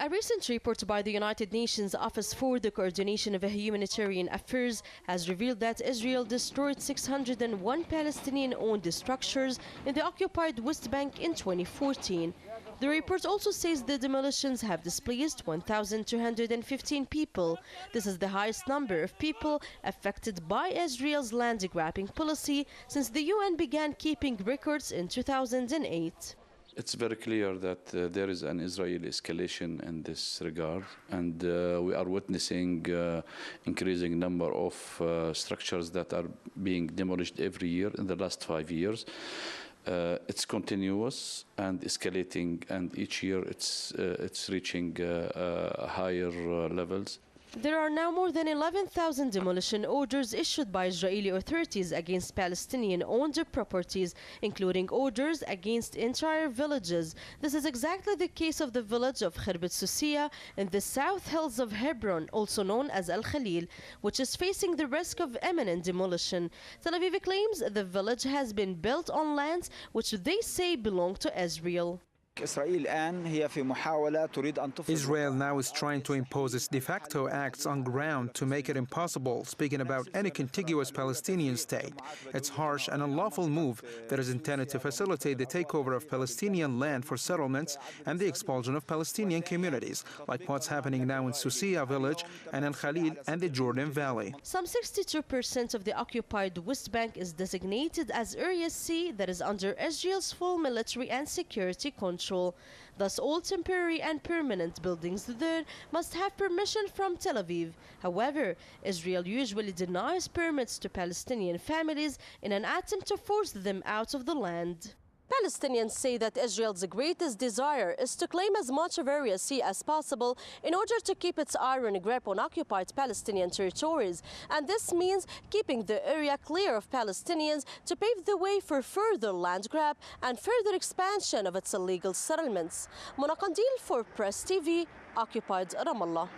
A recent report by the United Nations Office for the Coordination of Humanitarian Affairs has revealed that Israel destroyed 601 Palestinian-owned structures in the occupied West Bank in 2014. The report also says the demolitions have displaced 1,215 people. This is the highest number of people affected by Israel's land-grabbing policy since the UN began keeping records in 2008. It's very clear that there is an Israeli escalation in this regard, and we are witnessing increasing number of structures that are being demolished every year in the last 5 years. It's continuous and escalating, and each year it's reaching higher levels. There are now more than 11,000 demolition orders issued by Israeli authorities against Palestinian-owned properties, including orders against entire villages. This is exactly the case of the village of Khirbet Susiya in the South Hills of Hebron, also known as Al Khalil, which is facing the risk of imminent demolition. Tel Aviv claims the village has been built on lands which they say belong to Israel. Israel now is trying to impose its de facto acts on ground to make it impossible speaking about any contiguous Palestinian state. It's harsh and unlawful move that is intended to facilitate the takeover of Palestinian land for settlements and the expulsion of Palestinian communities, like what's happening now in Susiya village and Al Khalil and the Jordan Valley. Some 62% of the occupied West Bank is designated as Area C, that is under Israel's full military and security control. Thus, all temporary and permanent buildings there must have permission from Tel Aviv. However, Israel usually denies permits to Palestinian families in an attempt to force them out of the land. Palestinians say that Israel's greatest desire is to claim as much of Area C as possible in order to keep its iron grip on occupied Palestinian territories. And this means keeping the area clear of Palestinians to pave the way for further land grab and further expansion of its illegal settlements. Mona Qandil for Press TV, occupied Ramallah.